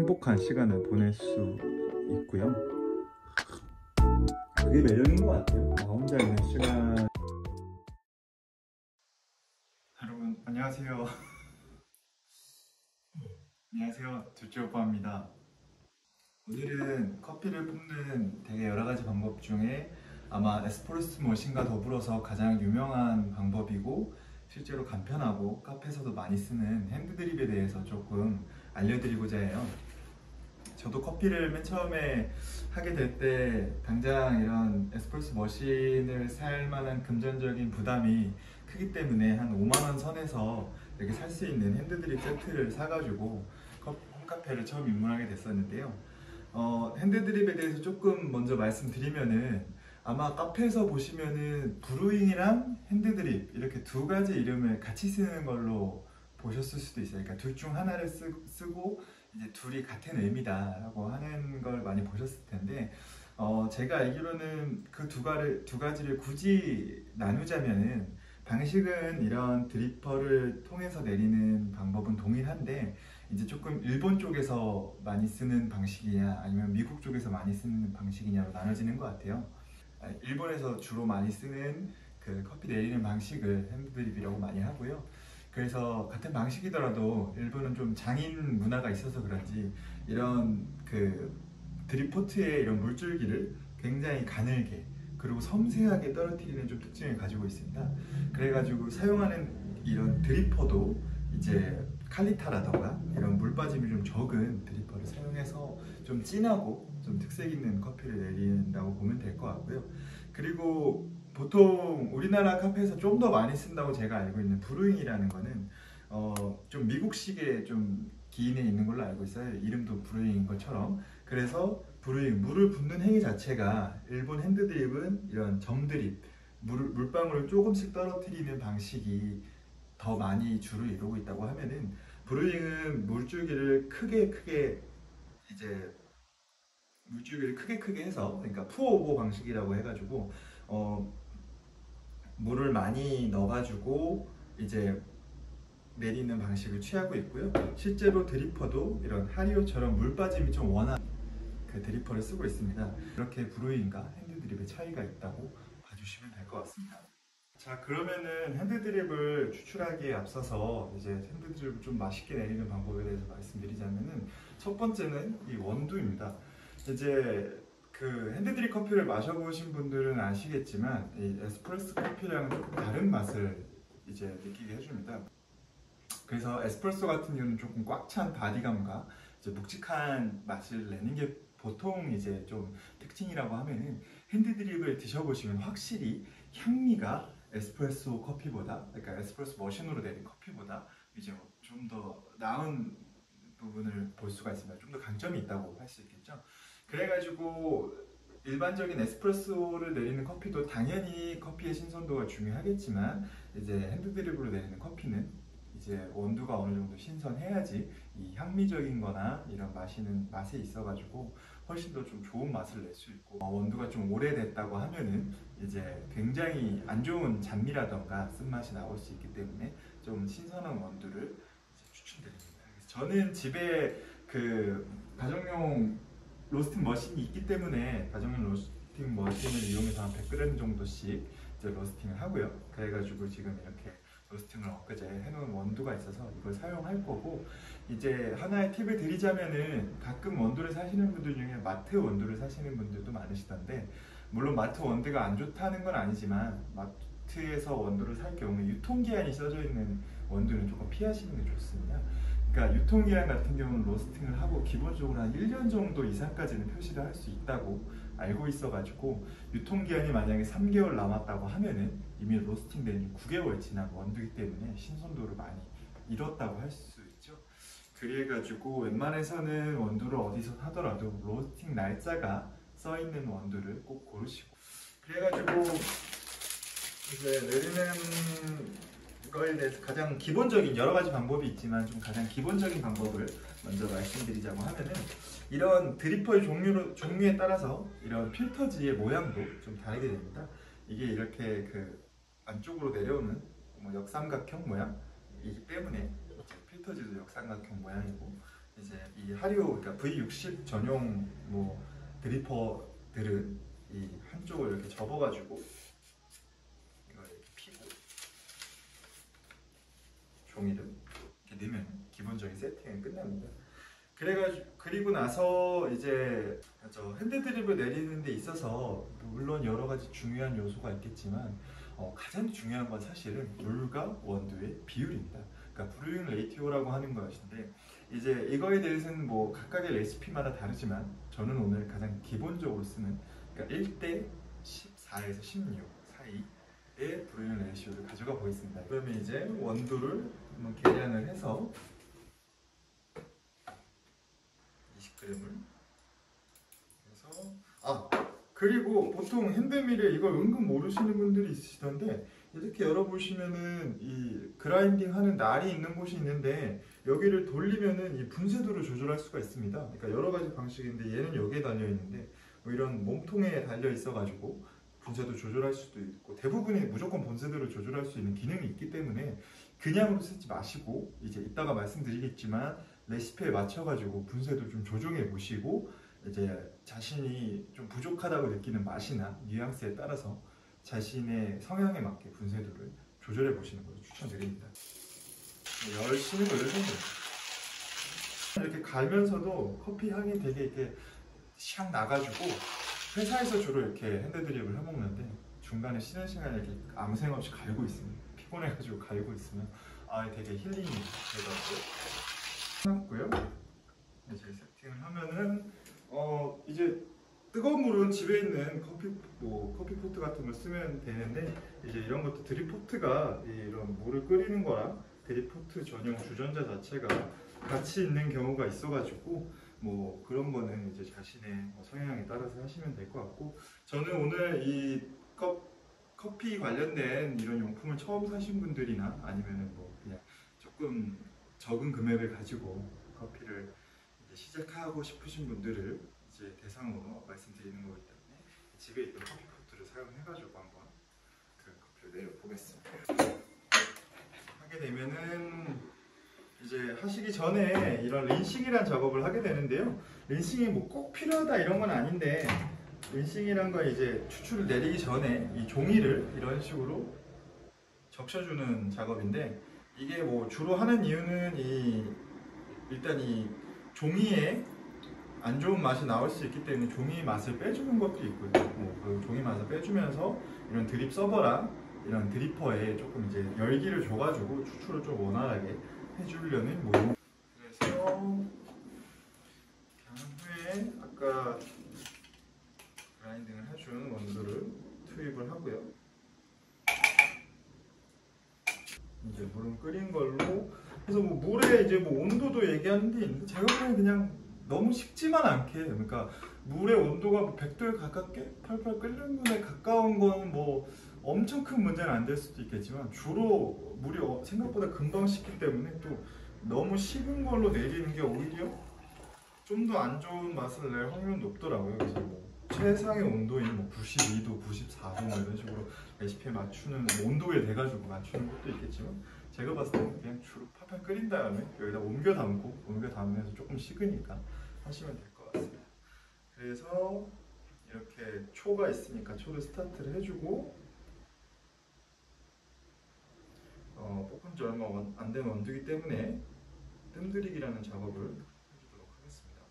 행복한 시간을 보낼 수 있고요. 그게 매력인 것 같아요. 나 혼자 있는 시간. 여러분 안녕하세요. 안녕하세요, 둘째 오빠입니다. 오늘은 커피를 볶는 되게 여러 가지 방법 중에 아마 에스프레소 머신과 더불어서 가장 유명한 방법이고 실제로 간편하고 카페에서도 많이 쓰는 핸드드립에 대해서 조금 알려드리고자 해요. 저도 커피를 맨 처음에 하게 될 때 당장 이런 에스프레소 머신을 살 만한 금전적인 부담이 크기 때문에 한 5만 원 선에서 이렇게 살 수 있는 핸드드립 세트를 사가지고 홈카페를 처음 입문하게 됐었는데요. 핸드드립에 대해서 조금 먼저 말씀드리면은 아마 카페에서 보시면은 브루잉이랑 핸드드립 이렇게 두 가지 이름을 같이 쓰는 걸로 보셨을 수도 있어요. 그러니까 둘 중 하나를 쓰고 이제 둘이 같은 의미다라고 하는 걸 많이 보셨을 텐데, 제가 알기로는 그 두 가지를 굳이 나누자면은 방식은 이런 드리퍼를 통해서 내리는 방법은 동일한데 이제 조금 일본 쪽에서 많이 쓰는 방식이냐 아니면 미국 쪽에서 많이 쓰는 방식이냐로 나눠지는 것 같아요. 일본에서 주로 많이 쓰는 그 커피 내리는 방식을 핸드드립이라고 많이 하고요. 그래서 같은 방식이더라도 일본은 좀 장인 문화가 있어서 그런지 이런 그 드립포트에 이런 물줄기를 굉장히 가늘게 그리고 섬세하게 떨어뜨리는 좀 특징을 가지고 있습니다. 그래가지고 사용하는 이런 드리퍼도 이제 칼리타라던가 이런 물 빠짐이 좀 적은 드리퍼를 사용해서 좀 진하고 좀 특색 있는 커피를 내린다고 보면 될 것 같고요. 그리고 보통 우리나라 카페에서 좀 더 많이 쓴다고 제가 알고 있는 브루잉이라는 거는 좀 미국식의 좀 기인에 있는 걸로 알고 있어요. 이름도 브루잉인 것처럼. 그래서 브루잉, 물을 붓는 행위 자체가 일본 핸드드립은 이런 점드립, 물방울을 조금씩 떨어뜨리는 방식이 더 많이 주로 이루고 있다고 하면은 브루잉은 이제 물줄기를 크게 해서, 그러니까 푸어오버 방식이라고 해가지고 물을 많이 넣어가지고 이제 내리는 방식을 취하고 있고요. 실제로 드리퍼도 이런 하리오처럼 물 빠짐이 좀 원활한 그 드리퍼를 쓰고 있습니다. 이렇게 브루잉과 핸드드립의 차이가 있다고 봐주시면 될 것 같습니다. 자, 그러면은 핸드드립을 추출하기에 앞서서 이제 핸드드립을 좀 맛있게 내리는 방법에 대해서 말씀드리자면은 첫 번째는 이 원두입니다. 이제 그 핸드드립 커피를 마셔보신 분들은 아시겠지만 이 에스프레소 커피랑은 조금 다른 맛을 이제 느끼게 해줍니다. 그래서 에스프레소 같은 경우는 조금 꽉 찬 바디감과 이제 묵직한 맛을 내는 게 보통 이제 좀 특징이라고 하면은 핸드드립을 드셔보시면 확실히 향미가 에스프레소 커피보다, 그러니까 에스프레소 머신으로 내린 커피보다 이제 좀 더 나은 부분을 볼 수가 있습니다. 좀 더 강점이 있다고 할 수 있겠죠. 그래가지고 일반적인 에스프레소를 내리는 커피도 당연히 커피의 신선도가 중요하겠지만 이제 핸드드립으로 내리는 커피는 이제 원두가 어느 정도 신선해야지 이 향미적인 거나 이런 맛에 있어가지고 훨씬 더 좀 좋은 맛을 낼 수 있고, 원두가 좀 오래됐다고 하면은 이제 굉장히 안 좋은 잔미라던가 쓴맛이 나올 수 있기 때문에 좀 신선한 원두를 추천드립니다. 그래서 저는 집에 그 가정용 로스팅 머신이 있기 때문에 가정용 로스팅 머신을 이용해서 한 100g 정도씩 이제 로스팅을 하고요. 그래가지고 지금 이렇게 로스팅을 엊그제 해놓은 원두가 있어서 이걸 사용할 거고, 이제 하나의 팁을 드리자면은 가끔 원두를 사시는 분들 중에 마트 원두를 사시는 분들도 많으시던데, 물론 마트 원두가 안 좋다는 건 아니지만 마트에서 원두를 살 경우에 유통기한이 써져 있는 원두는 조금 피하시는 게 좋습니다. 그러니까 유통기한 같은 경우는 로스팅을 하고 기본적으로 한 1년 정도 이상까지는 표시를 할 수 있다고 알고 있어가지고, 유통기한이 만약에 3개월 남았다고 하면은 이미 로스팅 된 지 9개월 지난 원두이기 때문에 신선도를 많이 잃었다고 할 수 있죠. 그래가지고 웬만해서는 원두를 어디서 하더라도 로스팅 날짜가 써있는 원두를 꼭 고르시고, 그래가지고 이제 내리는 거에 대해서 가장 기본적인, 여러 가지 방법이 있지만 좀 가장 기본적인 방법을 먼저 말씀드리자고 하면은, 이런 드리퍼의 종류에 따라서 이런 필터지의 모양도 좀 다르게 됩니다. 이게 이렇게 그 안쪽으로 내려오는 뭐 역삼각형 모양이기 때문에 필터지도 역삼각형 모양이고, 이제 이 하리오 그러니까 V60 전용 뭐 드리퍼들은 이 한쪽을 이렇게 접어가지고 이걸 이렇게 피고 종이를 이렇게 넣으면 기본적인 세팅은 끝납니다. 그리고 나서 이제 핸드 드립을 내리는 데 있어서 물론 여러 가지 중요한 요소가 있겠지만 가장 중요한 건 사실은 물과 원두의 비율입니다. 그러니까 브루잉 레이티오라고 하는 것인데 이제 이거에 대해서는 뭐 각각의 레시피마다 다르지만 저는 오늘 가장 기본적으로 쓰는 그러니까 1대 14에서 16 사이의 브루잉 레이티오를 가져가 보겠습니다. 그러면 이제 원두를 한번 계량을 해서 20g을 해서 그리고 보통 핸드밀에 이걸 은근 모르시는 분들이 있으시던데 이렇게 열어보시면은 이 그라인딩 하는 날이 있는 곳이 있는데 여기를 돌리면은 이 분쇄도를 조절할 수가 있습니다. 그러니까 여러 가지 방식인데 얘는 여기에 달려 있는데 뭐 이런 몸통에 달려 있어 가지고 분쇄도 조절할 수도 있고 대부분이 무조건 분쇄도를 조절할 수 있는 기능이 있기 때문에 그냥으로 쓰지 마시고 이제 이따가 말씀드리겠지만 레시피에 맞춰가지고 분쇄도 좀 조정해 보시고 이제 자신이 좀 부족하다고 느끼는 맛이나 뉘앙스에 따라서 자신의 성향에 맞게 분쇄도를 조절해 보시는 걸 추천드립니다. 열심히 돌려주면 이렇게 갈면서도 커피 향이 되게 이렇게 샥 나가지고 회사에서 주로 이렇게 핸드드립을 해먹는데 중간에 쉬는 시간에 이렇게 아무 생각 없이 갈고 있으면 피곤해가지고 갈고 있으면 되게 힐링이 되더라고요. 해놨고요. 이제 세팅을 하면은 이제 뜨거운 물은 집에 있는 커피 포트 같은 걸 쓰면 되는데 이제 이런 것도 드립포트가 이런 물을 끓이는 거랑 드립포트 전용 주전자 자체가 같이 있는 경우가 있어가지고 뭐 그런 거는 이제 자신의 성향에 따라서 하시면 될 것 같고 저는 오늘 이 커피 관련된 이런 용품을 처음 사신 분들이나 아니면은 뭐 그냥 조금 적은 금액을 가지고 커피를 이제 시작하고 싶으신 분들을 이제 대상으로 말씀드리는 거기 때문에 집에 있던 커피 포트를 사용해가지고 한번 그 커피를 내려보겠습니다. 하게 되면은 이제 하시기 전에 이런 린싱이란 작업을 하게 되는데요. 린싱이 뭐 꼭 필요하다 이런 건 아닌데 린싱이란 건 이제 추출을 내리기 전에 이 종이를 이런 식으로 적셔주는 작업인데 이게 뭐 주로 하는 이유는 일단 이 종이에 안 좋은 맛이 나올 수 있기 때문에 종이 맛을 빼주는 것도 있고요. 그 종이 맛을 빼주면서 이런 드립 서버랑 이런 드리퍼에 조금 이제 열기를 줘가지고 추출을 좀 원활하게 해주려는 모양. 그래서 한 후에 아까 그라인딩을 해준 원두를 투입을 하고요. 이제 물은 끓인 걸로 그래서 뭐 물에 이제 뭐 온도도 얘기하는 게 있는데 제가 보기엔 그냥 너무 식지만 않게 그러니까 물의 온도가 뭐 100도에 가깝게 팔팔 끓는 물에 가까운 건 뭐 엄청 큰 문제는 안 될 수도 있겠지만 주로 물이 생각보다 금방 식기 때문에 또 너무 식은 걸로 내리는 게 오히려 좀 더 안 좋은 맛을 낼 확률은 높더라고요. 그래서 뭐 최상의 온도인 뭐 92도, 94도 뭐 이런 식으로 레시피에 맞추는 온도에 돼가지고 맞추는 것도 있겠지만 제가 봤을 때는 그냥 주로 팔팔 끓인 다음에 여기다 옮겨 담으면서 조금 식으니까 하시면 될 것 같습니다. 그래서 이렇게 초가 있으니까 초를 스타트를 해주고 볶은 지 얼마 안 된 원두이기 때문에 뜸들이기라는 작업을 해주도록 하겠습니다.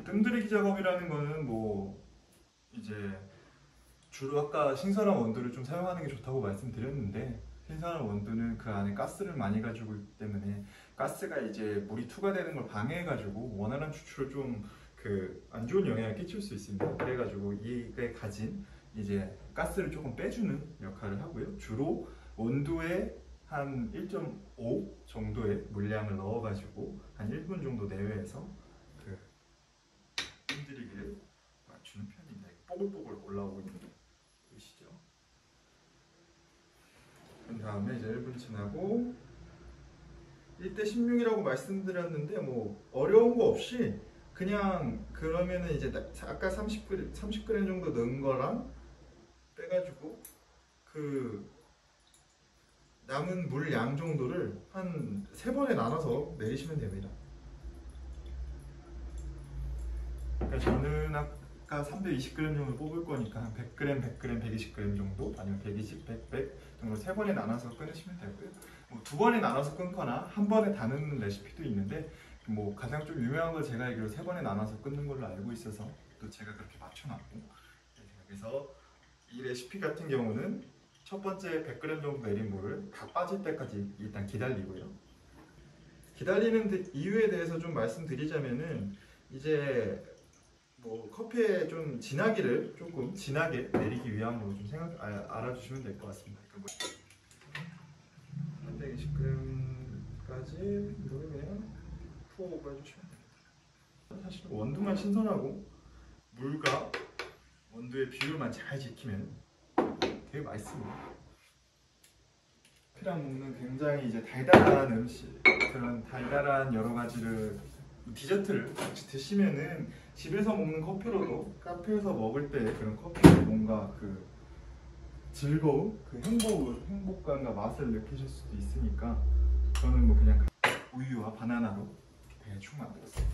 뜸들이기 작업이라는 거는 뭐 이제 주로 아까 신선한 원두를 좀 사용하는 게 좋다고 말씀드렸는데 신선한 원두는 그 안에 가스를 많이 가지고 있기 때문에 가스가 이제 물이 투과되는 걸 방해해 가지고 원활한 추출을 좀 안 좋은 영향을 끼칠 수 있습니다. 그래가지고 이게 가진 이제 가스를 조금 빼주는 역할을 하고요. 주로 온두에 한 1.5 정도의 물량을 넣어가지고 한 1분 정도 내외에서 뜸들이기를 맞추는 편입니다. 뽀글뽀글 올라오고 있는 거 보이시죠? 그 다음에 이제 1분 지나고 1대 16이라고 말씀드렸는데 뭐 어려운 거 없이 그냥 그러면은 이제 아까 30g 정도 넣은 거랑 빼가지고 그 남은 물 양 정도를 한 3번에 나눠서 내리시면 됩니다. 그러니까 저는 아까 320g 정도 뽑을 거니까 한 100g, 100g, 120g 정도 아니면 120, 100 정도 3번에 나눠서 끊으시면 되고요. 뭐 2번에 나눠서 끊거나 한 번에 다 넣는 레시피도 있는데 뭐 가장 좀 유명한 걸 제가 알기로 3번에 나눠서 끊는 걸로 알고 있어서 또 제가 그렇게 맞춰놨고, 그래서 이 레시피 같은 경우는 첫 번째 100g 정도 내린 물을 다 빠질 때까지 일단 기다리고요. 기다리는 이유에 대해서 좀 말씀드리자면은 이제 뭐 커피에 좀 진하기를 조금 진하게 내리기 위함으로 좀 알아주시면 될 것 같습니다. 그러니까 뭐 320g까지 넣으면 푸어 해주시면 됩니다. 사실 원두만 신선하고 물과 원두의 비율만 잘 지키면 되게 맛있습니다. 커피랑 먹는 굉장히 이제 달달한 음식, 그런 달달한 여러 가지를 디저트를 같이 드시면은 집에서 먹는 커피로도 카페에서 먹을 때 그런 커피의 뭔가 그 즐거움, 그 행복감과 맛을 느끼실 수도 있으니까 저는 뭐 그냥 우유와 바나나로 대충 만들었어요.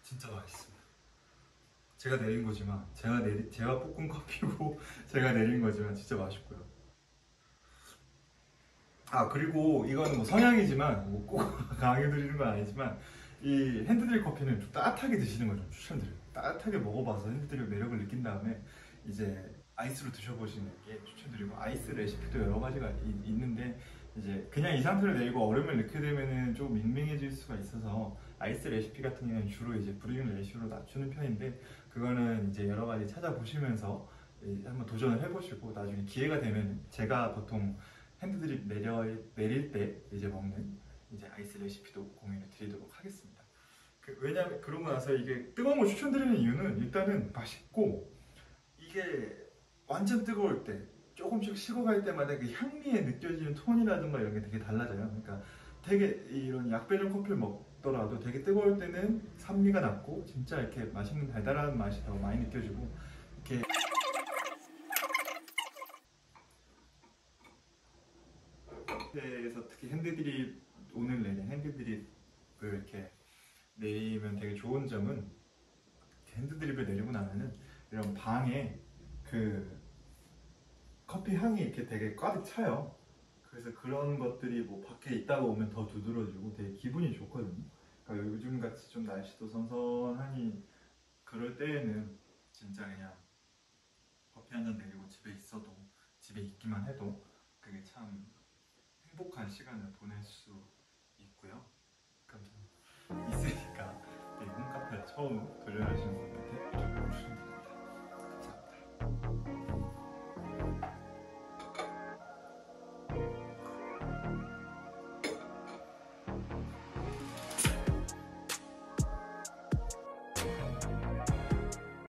진짜 맛있습니다. 제가 내린 거지만 제가 볶은 커피고 제가 내린 거지만 진짜 맛있고요. 아 그리고 이거는 뭐 성향이지만 뭐 꼭 강요드리는 건 아니지만 이 핸드드립 커피는 좀 따뜻하게 드시는 걸 좀 추천드려요. 따뜻하게 먹어봐서 핸드드립 매력을 느낀 다음에 이제 아이스로 드셔보시는 게 추천드리고, 아이스 레시피도 여러 가지가 있는데 이제 그냥 이 상태로 내리고 얼음을 넣게 되면은 좀 밍밍해질 수가 있어서 아이스 레시피 같은 경우는 주로 이제 브루잉 레시오로 낮추는 편인데, 그거는 이제 여러 가지 찾아보시면서 한번 도전을 해보시고 나중에 기회가 되면 제가 보통 핸드드립 내릴 때 이제 먹는 이제 아이스 레시피도 공유해 드리도록 하겠습니다. 왜냐면 그러고 나서 이게 뜨거운 걸 추천드리는 이유는 일단은 맛있고, 이게 완전 뜨거울 때 조금씩 식어갈 때마다 그 향미에 느껴지는 톤이라든가 이런 게 되게 달라져요. 그러니까 되게 이런 약배전 커피를 먹더라도 되게 뜨거울 때는 산미가 낮고 진짜 이렇게 맛있는 달달한 맛이 더 많이 느껴지고, 이렇게 에서 특히 핸드드립 오늘 내린 핸드드립을 이렇게 내리면 되게 좋은 점은, 핸드드립을 내리고 나면은 이런 방에 그 커피 향이 이렇게 되게 가득 차요. 그래서 그런 것들이 뭐 밖에 있다가 오면 더 두드러지고 되게 기분이 좋거든요. 그러니까 요즘 같이 좀 날씨도 선선하니 그럴 때에는 진짜 그냥 커피 한 잔 내리고 집에 있기만 해도 그게 참 행복한 시간을 보낼 수 있고요. 있으니까 홈카페 처음 도전하시는 분들